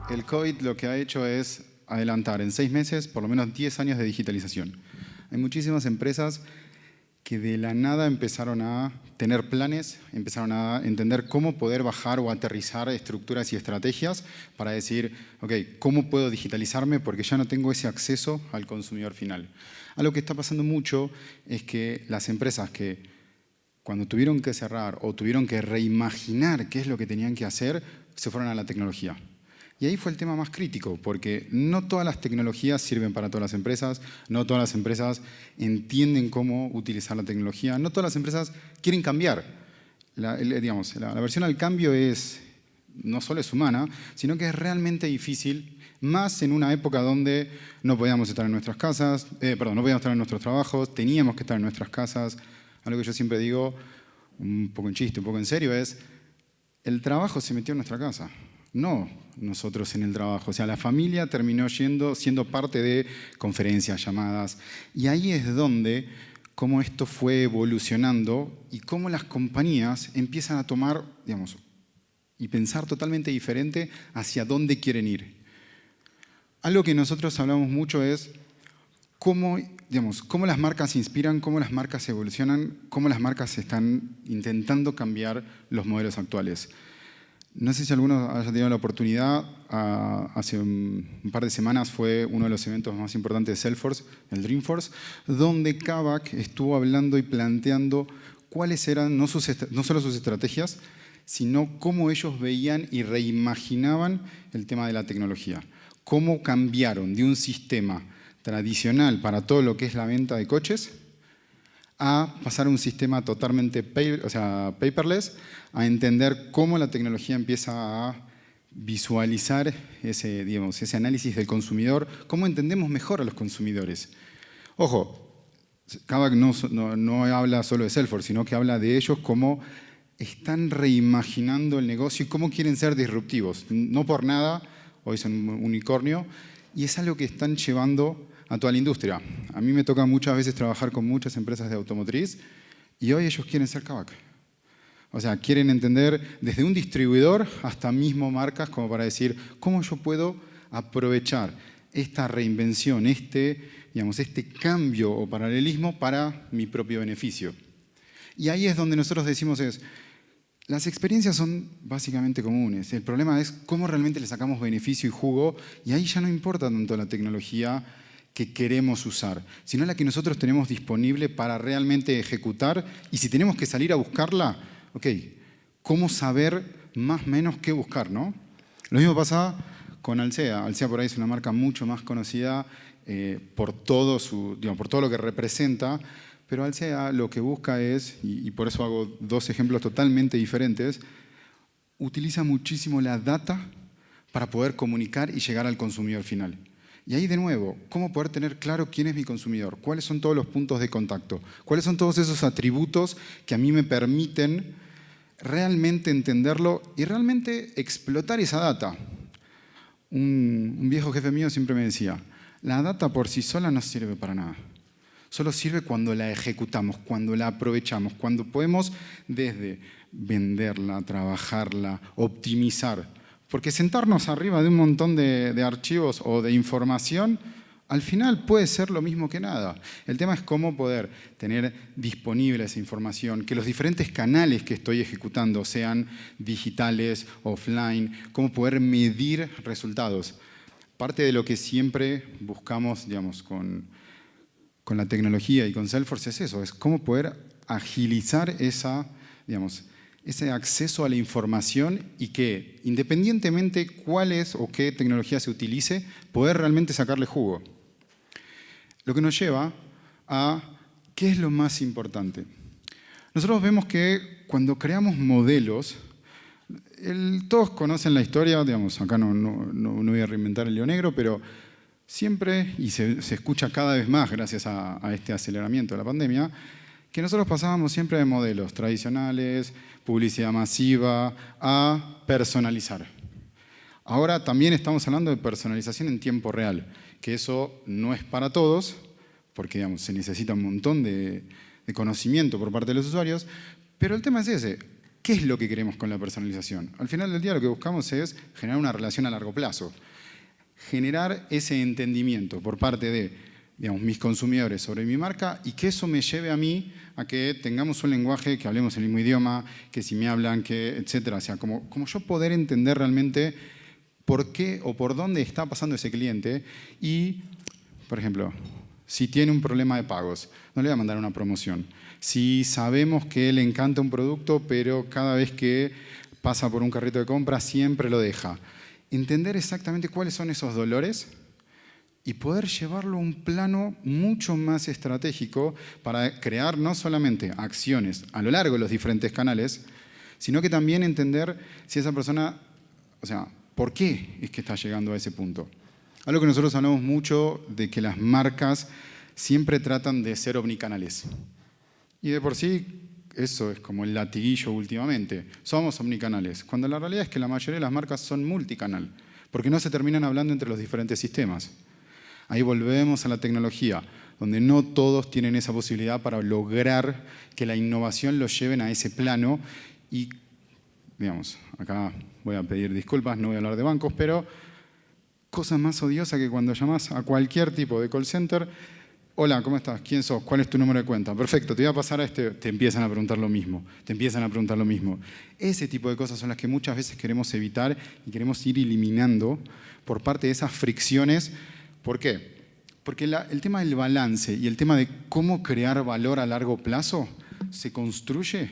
el COVID lo que ha hecho es adelantar en 6 meses por lo menos 10 años de digitalización. Hay muchísimas empresas que de la nada empezaron a tener planes, empezaron a entender cómo poder bajar o aterrizar estructuras y estrategias para decir, ok, ¿cómo puedo digitalizarme? Porque ya no tengo ese acceso al consumidor final. Algo que está pasando mucho es que las empresas que cuando tuvieron que cerrar o tuvieron que reimaginar qué es lo que tenían que hacer, se fueron a la tecnología. Y ahí fue el tema más crítico, porque no todas las tecnologías sirven para todas las empresas, no todas las empresas entienden cómo utilizar la tecnología, no todas las empresas quieren cambiar. La versión al cambio no solo es humana, sino que es realmente difícil, más en una época donde no podíamos estar en nuestras casas, no podíamos estar en nuestros trabajos, teníamos que estar en nuestras casas. Algo que yo siempre digo, un poco en chiste, un poco en serio, es el trabajo se metió en nuestra casa. No nosotros en el trabajo. O sea, la familia terminó siendo parte de conferencias, llamadas. Y ahí es donde cómo esto fue evolucionando y cómo las compañías empiezan a tomar, y pensar totalmente diferente hacia dónde quieren ir. Algo que nosotros hablamos mucho es cómo las marcas se inspiran, cómo las marcas evolucionan, cómo las marcas están intentando cambiar los modelos actuales. No sé si alguno haya tenido la oportunidad, hace un par de semanas fue uno de los eventos más importantes de Salesforce, el Dreamforce, donde Kavak estuvo hablando y planteando cuáles eran no solo sus estrategias, sino cómo ellos veían y reimaginaban el tema de la tecnología. Cómo cambiaron de un sistema tradicional para todo lo que es la venta de coches a pasar a un sistema totalmente paperless, a entender cómo la tecnología empieza a visualizar ese análisis del consumidor, cómo entendemos mejor a los consumidores. Ojo, Kavak no habla solo de Salesforce, sino que habla de ellos cómo están reimaginando el negocio y cómo quieren ser disruptivos. No por nada, hoy son un unicornio, y es algo que están llevando a toda la industria. A mí me toca muchas veces trabajar con muchas empresas de automotriz y hoy ellos quieren ser Kavak. O sea, quieren entender desde un distribuidor hasta mismo marcas como para decir cómo yo puedo aprovechar esta reinvención, este cambio o paralelismo para mi propio beneficio. Y ahí es donde nosotros decimos las experiencias son básicamente comunes. El problema es cómo realmente le sacamos beneficio y jugo y ahí ya no importa tanto la tecnología que queremos usar, sino la que nosotros tenemos disponible para realmente ejecutar y si tenemos que salir a buscarla, ¿cómo saber más o menos qué buscar, no? Lo mismo pasa con Alsea. Alsea por ahí es una marca mucho más conocida por todo lo que representa, pero Alsea lo que busca es, y por eso hago 2 ejemplos totalmente diferentes, utiliza muchísimo la data para poder comunicar y llegar al consumidor final. Y ahí de nuevo, ¿cómo poder tener claro quién es mi consumidor? ¿Cuáles son todos los puntos de contacto? ¿Cuáles son todos esos atributos que a mí me permiten realmente entenderlo y realmente explotar esa data? Un viejo jefe mío siempre me decía, la data por sí sola no sirve para nada. Solo sirve cuando la ejecutamos, cuando la aprovechamos, cuando podemos desde venderla, trabajarla, optimizar. Porque sentarnos arriba de un montón de archivos o de información, al final puede ser lo mismo que nada. El tema es cómo poder tener disponible esa información, que los diferentes canales que estoy ejecutando sean digitales, offline, cómo poder medir resultados. Parte de lo que siempre buscamos, con la tecnología y con Salesforce es eso, es cómo poder agilizar ese acceso a la información y que, independientemente cuál es o qué tecnología se utilice, poder realmente sacarle jugo. Lo que nos lleva a qué es lo más importante. Nosotros vemos que cuando creamos modelos, todos conocen la historia, acá no voy a reinventar el hilo negro, pero siempre, y se escucha cada vez más gracias a este aceleramiento de la pandemia, que nosotros pasábamos siempre de modelos tradicionales, publicidad masiva, a personalizar. Ahora también estamos hablando de personalización en tiempo real, que eso no es para todos, porque se necesita un montón de conocimiento por parte de los usuarios, pero el tema es ese. ¿qué es lo que queremos con la personalización? Al final del día lo que buscamos es generar una relación a largo plazo. Generar ese entendimiento por parte de, digamos, mis consumidores sobre mi marca y que eso me lleve a mí a que tengamos un lenguaje, que hablemos el mismo idioma, que si me hablan, que etcétera. O sea, como yo poder entender realmente por qué o por dónde está pasando ese cliente y, por ejemplo, si tiene un problema de pagos, no le voy a mandar una promoción. Si sabemos que le encanta un producto, pero cada vez que pasa por un carrito de compra siempre lo deja. Entender exactamente cuáles son esos dolores y poder llevarlo a un plano mucho más estratégico para crear no solamente acciones a lo largo de los diferentes canales, sino que también entender si esa persona, o sea, por qué es que está llegando a ese punto. Algo que nosotros hablamos mucho de que las marcas siempre tratan de ser omnicanales. Y de por sí, eso es como el latiguillo últimamente. Somos omnicanales, cuando la realidad es que la mayoría de las marcas son multicanal, porque no se terminan hablando entre los diferentes sistemas. Ahí volvemos a la tecnología, donde no todos tienen esa posibilidad para lograr que la innovación los lleven a ese plano. Y, digamos, acá voy a pedir disculpas, no voy a hablar de bancos, pero cosa más odiosa que cuando llamas a cualquier tipo de call center. Hola, ¿cómo estás? ¿Quién sos? ¿Cuál es tu número de cuenta? Perfecto, te voy a pasar a este. Te empiezan a preguntar lo mismo. Ese tipo de cosas son las que muchas veces queremos evitar y queremos ir eliminando por parte de esas fricciones. ¿Por qué? Porque el tema del balance y el tema de cómo crear valor a largo plazo se construye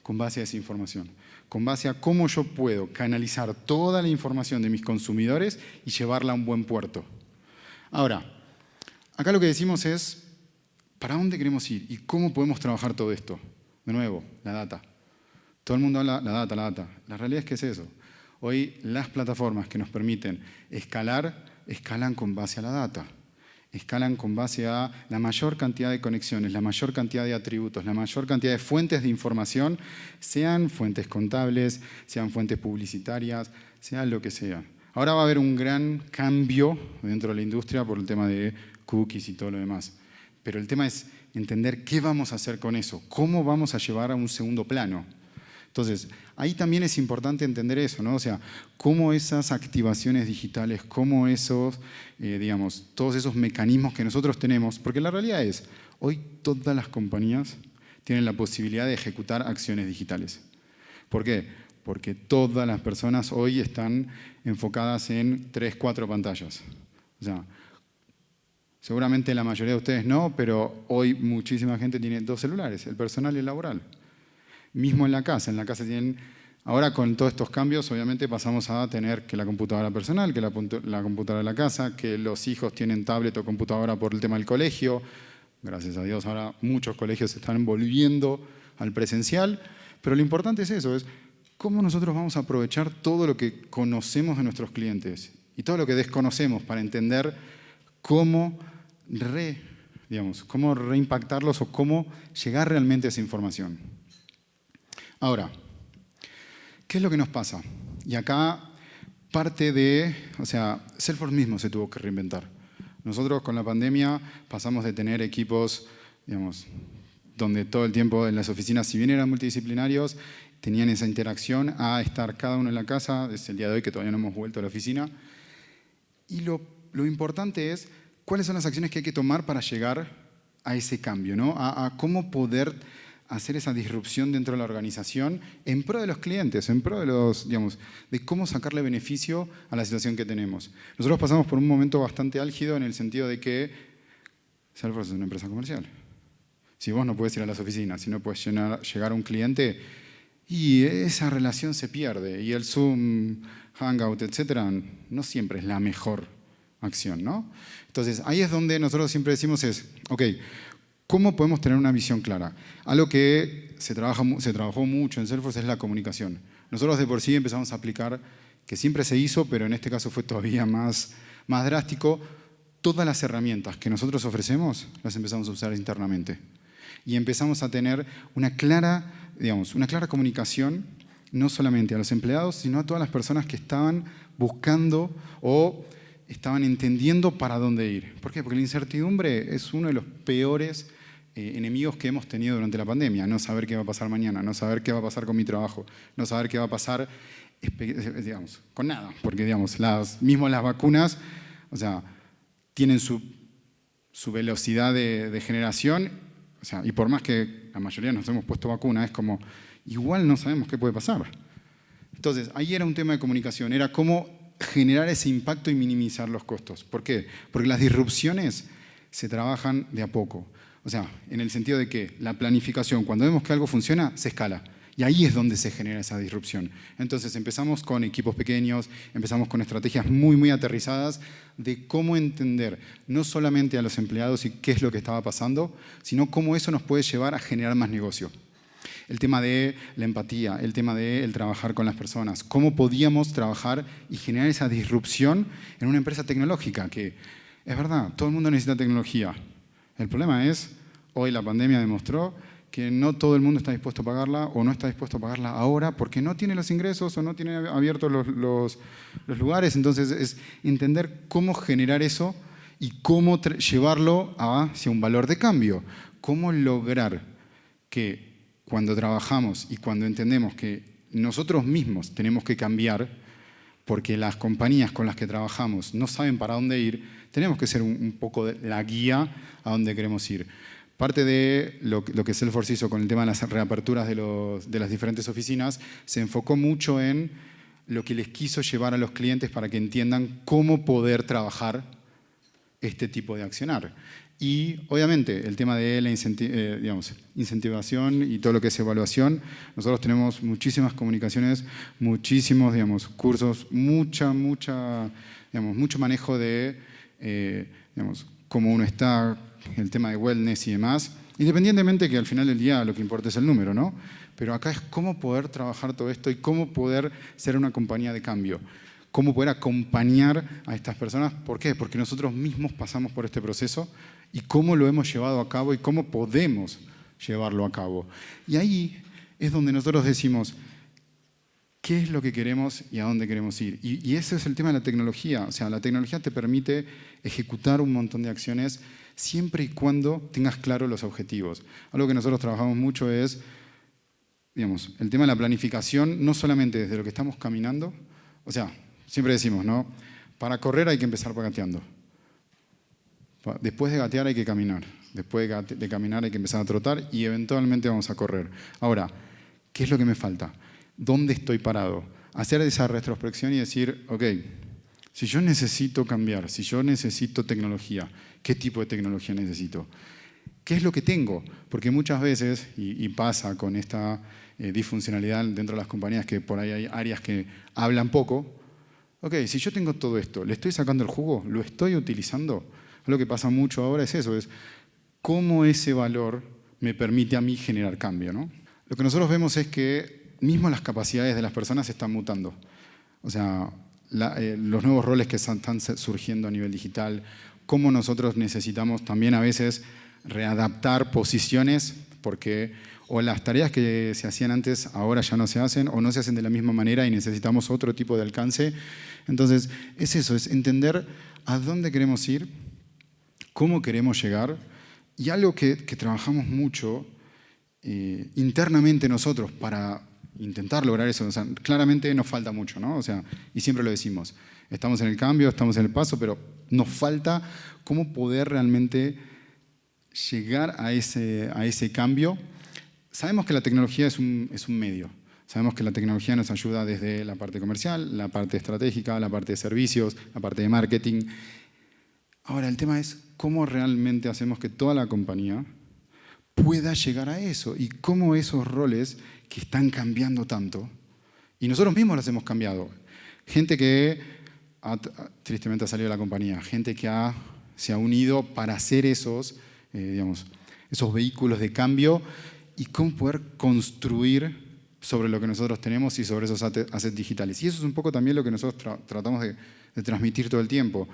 con base a esa información, con base a cómo yo puedo canalizar toda la información de mis consumidores y llevarla a un buen puerto. Ahora, acá lo que decimos es, ¿para dónde queremos ir? ¿Y cómo podemos trabajar todo esto? De nuevo, la data. Todo el mundo habla la data. La realidad es que es eso. Hoy las plataformas que nos permiten escalan con base a la data. Escalan con base a la mayor cantidad de conexiones, la mayor cantidad de atributos, la mayor cantidad de fuentes de información, sean fuentes contables, sean fuentes publicitarias, sean lo que sea. Ahora va a haber un gran cambio dentro de la industria por el tema de cookies y todo lo demás. Pero el tema es entender qué vamos a hacer con eso, cómo vamos a llevar a un segundo plano. Entonces, ahí también es importante entender eso, ¿no? O sea, cómo esas activaciones digitales, cómo esos, digamos, todos esos mecanismos que nosotros tenemos, porque la realidad es, hoy todas las compañías tienen la posibilidad de ejecutar acciones digitales. ¿Por qué? Porque todas las personas hoy están enfocadas en 3, 4 pantallas. O sea, seguramente la mayoría de ustedes no, pero hoy muchísima gente tiene 2 celulares, el personal y el laboral. Mismo en la casa tienen, ahora con todos estos cambios obviamente pasamos a tener que la computadora personal, que la computadora de la casa, que los hijos tienen tablet o computadora por el tema del colegio. Gracias a Dios ahora muchos colegios se están volviendo al presencial, pero lo importante es eso, es cómo nosotros vamos a aprovechar todo lo que conocemos de nuestros clientes y todo lo que desconocemos para entender cómo reimpactarlos o cómo llegar realmente a esa información. Ahora, ¿qué es lo que nos pasa? Y acá parte de, o sea, Salesforce mismo se tuvo que reinventar. Nosotros con la pandemia pasamos de tener equipos, digamos, donde todo el tiempo en las oficinas, si bien eran multidisciplinarios, tenían esa interacción, a estar cada uno en la casa, desde el día de hoy que todavía no hemos vuelto a la oficina. Y lo importante es cuáles son las acciones que hay que tomar para llegar a ese cambio, ¿no? A cómo poder hacer esa disrupción dentro de la organización en pro de los clientes, en pro de los, digamos, de cómo sacarle beneficio a la situación que tenemos. Nosotros pasamos por un momento bastante álgido en el sentido de que Salesforce es una empresa comercial. Si vos no puedes ir a las oficinas, si no puedes llegar a un cliente, y esa relación se pierde. Y el Zoom, Hangout, etcétera, no siempre es la mejor acción, ¿no? Entonces, ahí es donde nosotros siempre decimos ok, ¿cómo podemos tener una visión clara? Algo que se trabajó mucho en Salesforce es la comunicación. Nosotros de por sí empezamos a aplicar, que siempre se hizo, pero en este caso fue todavía más drástico, todas las herramientas que nosotros ofrecemos las empezamos a usar internamente. Y empezamos a tener una clara comunicación, no solamente a los empleados, sino a todas las personas que estaban buscando o estaban entendiendo para dónde ir. ¿Por qué? Porque la incertidumbre es uno de los peores enemigos que hemos tenido durante la pandemia. No saber qué va a pasar mañana, no saber qué va a pasar con mi trabajo, no saber qué va a pasar, digamos, con nada. Porque, digamos, mismo las vacunas, o sea, tienen su velocidad de generación, o sea, y por más que la mayoría nos hemos puesto vacuna, es como, igual no sabemos qué puede pasar. Entonces, ahí era un tema de comunicación, era cómo generar ese impacto y minimizar los costos. ¿Por qué? Porque las disrupciones se trabajan de a poco. O sea, en el sentido de que la planificación, cuando vemos que algo funciona, se escala. Y ahí es donde se genera esa disrupción. Entonces empezamos con equipos pequeños, empezamos con estrategias muy, muy aterrizadas de cómo entender no solamente a los empleados y qué es lo que estaba pasando, sino cómo eso nos puede llevar a generar más negocio. El tema de la empatía, el tema de el trabajar con las personas, cómo podíamos trabajar y generar esa disrupción en una empresa tecnológica, que es verdad, todo el mundo necesita tecnología. El problema es, hoy la pandemia demostró que no todo el mundo está dispuesto a pagarla o no está dispuesto a pagarla ahora porque no tiene los ingresos o no tiene abiertos los lugares. Entonces es entender cómo generar eso y cómo llevarlo hacia un valor de cambio. Cómo lograr que cuando trabajamos y cuando entendemos que nosotros mismos tenemos que cambiar porque las compañías con las que trabajamos no saben para dónde ir, tenemos que ser un poco la guía a dónde queremos ir. Parte de lo que Salesforce hizo con el tema de las reaperturas de las diferentes oficinas se enfocó mucho en lo que les quiso llevar a los clientes para que entiendan cómo poder trabajar este tipo de accionar. Y obviamente el tema de la incentivación y todo lo que es evaluación, nosotros tenemos muchísimas comunicaciones, muchísimos cursos, mucho manejo de cómo uno está, el tema de wellness y demás, independientemente que al final del día lo que importa es el número, ¿no? Pero acá es cómo poder trabajar todo esto y cómo poder ser una compañía de cambio. Cómo poder acompañar a estas personas. ¿Por qué? Porque nosotros mismos pasamos por este proceso y cómo lo hemos llevado a cabo y cómo podemos llevarlo a cabo. Y ahí es donde nosotros decimos qué es lo que queremos y a dónde queremos ir. Y ese es el tema de la tecnología. O sea, la tecnología te permite ejecutar un montón de acciones siempre y cuando tengas claro los objetivos. Algo que nosotros trabajamos mucho es, el tema de la planificación, no solamente desde lo que estamos caminando, o sea, siempre decimos, ¿no? Para correr hay que empezar gateando. Después de gatear hay que caminar. Después de caminar hay que empezar a trotar y eventualmente vamos a correr. Ahora, ¿qué es lo que me falta? ¿Dónde estoy parado? Hacer esa retrospección y decir, ok, si yo necesito cambiar, si yo necesito tecnología, ¿qué tipo de tecnología necesito? ¿Qué es lo que tengo? Porque muchas veces, y pasa con esta disfuncionalidad dentro de las compañías, que por ahí hay áreas que hablan poco, ok, si yo tengo todo esto, ¿le estoy sacando el jugo? ¿Lo estoy utilizando? Lo que pasa mucho ahora es eso, es cómo ese valor me permite a mí generar cambio, ¿no? Lo que nosotros vemos es que mismo las capacidades de las personas están mutando. O sea, los nuevos roles que están surgiendo a nivel digital, cómo nosotros necesitamos también a veces readaptar posiciones porque o las tareas que se hacían antes ahora ya no se hacen o no se hacen de la misma manera y necesitamos otro tipo de alcance. Entonces, es eso, es entender a dónde queremos ir, cómo queremos llegar y algo que trabajamos mucho internamente nosotros para intentar lograr eso. O sea, claramente nos falta mucho, ¿no? O sea, y siempre lo decimos, estamos en el cambio, estamos en el paso, pero nos falta cómo poder realmente llegar a ese cambio. Sabemos que la tecnología es un medio. Sabemos que la tecnología nos ayuda desde la parte comercial, la parte estratégica, la parte de servicios, la parte de marketing. Ahora, el tema es cómo realmente hacemos que toda la compañía pueda llegar a eso y cómo esos roles que están cambiando tanto, y nosotros mismos los hemos cambiado. Gente que tristemente ha salido de la compañía, gente que se ha unido para hacer esos vehículos de cambio y cómo poder construir sobre lo que nosotros tenemos y sobre esos assets digitales. Y eso es un poco también lo que nosotros tratamos de transmitir todo el tiempo.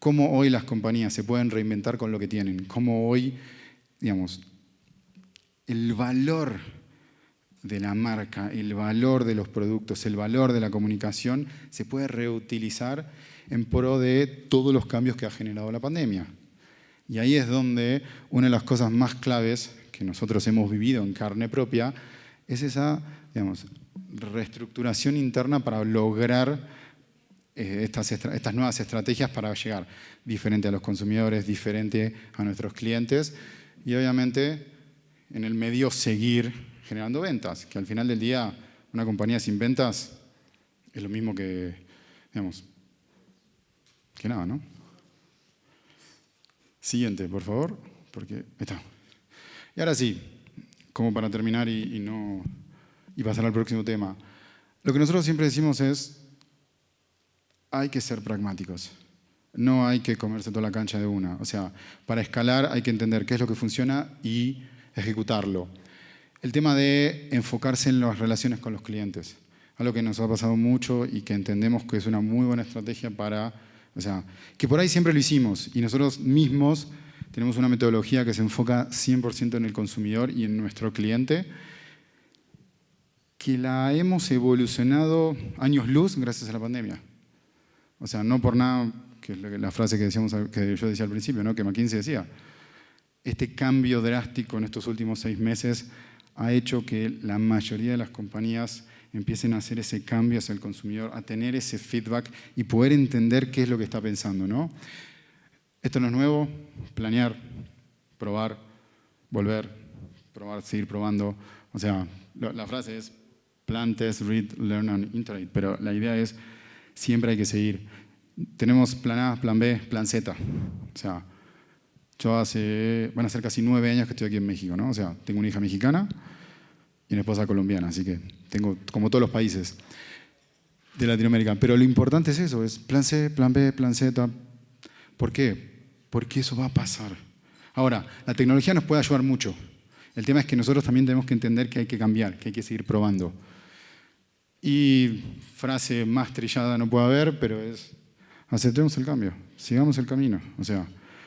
Cómo hoy las compañías se pueden reinventar con lo que tienen. Cómo hoy, el valor de la marca, el valor de los productos, el valor de la comunicación se puede reutilizar en pro de todos los cambios que ha generado la pandemia. Y ahí es donde una de las cosas más claves que nosotros hemos vivido en carne propia es esa, digamos, reestructuración interna para lograr estas nuevas estrategias para llegar diferente a los consumidores, diferente a nuestros clientes y obviamente en el medio seguir generando ventas, que al final del día una compañía sin ventas es lo mismo que, digamos, que nada, ¿no? Siguiente, por favor, porque ahí está. Y ahora sí, como para terminar y pasar al próximo tema. Lo que nosotros siempre decimos es, hay que ser pragmáticos. No hay que comerse toda la cancha de una. O sea, para escalar hay que entender qué es lo que funciona y ejecutarlo. El tema de enfocarse en las relaciones con los clientes. Algo que nos ha pasado mucho y que entendemos que es una muy buena estrategia para... O sea, que por ahí siempre lo hicimos y nosotros mismos tenemos una metodología que se enfoca 100% en el consumidor y en nuestro cliente, que la hemos evolucionado años luz gracias a la pandemia. O sea, no por nada, que es la frase que yo decía al principio, ¿no? Que McKinsey decía, este cambio drástico en estos últimos 6 meses ha hecho que la mayoría de las compañías empiecen a hacer ese cambio hacia el consumidor, a tener ese feedback y poder entender qué es lo que está pensando, ¿no? Esto no es nuevo, planear, probar, volver, probar, seguir probando. O sea, la frase es plan, test, read, learn and iterate, pero la idea es siempre hay que seguir. Tenemos plan A, plan B, plan Z. O sea, van a ser casi 9 años que estoy aquí en México, ¿no? O sea, tengo una hija mexicana y una esposa colombiana, así que tengo como todos los países de Latinoamérica. Pero lo importante es eso, es plan C, plan B, plan Z. ¿Por qué? Porque eso va a pasar. Ahora, la tecnología nos puede ayudar mucho. El tema es que nosotros también tenemos que entender que hay que cambiar, que hay que seguir probando. Y frase más trillada no puede haber, pero es aceptemos el cambio, sigamos el camino. O sea,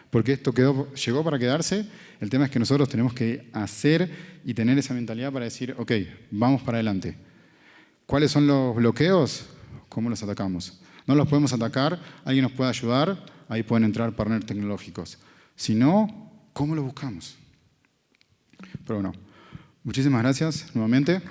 porque esto llegó para quedarse. El tema es que nosotros tenemos que hacer y tener esa mentalidad para decir, ok, vamos para adelante. ¿Cuáles son los bloqueos? ¿Cómo los atacamos? No los podemos atacar, alguien nos puede ayudar, ahí pueden entrar partners tecnológicos. Si no, ¿cómo los buscamos? Pero bueno, muchísimas gracias nuevamente.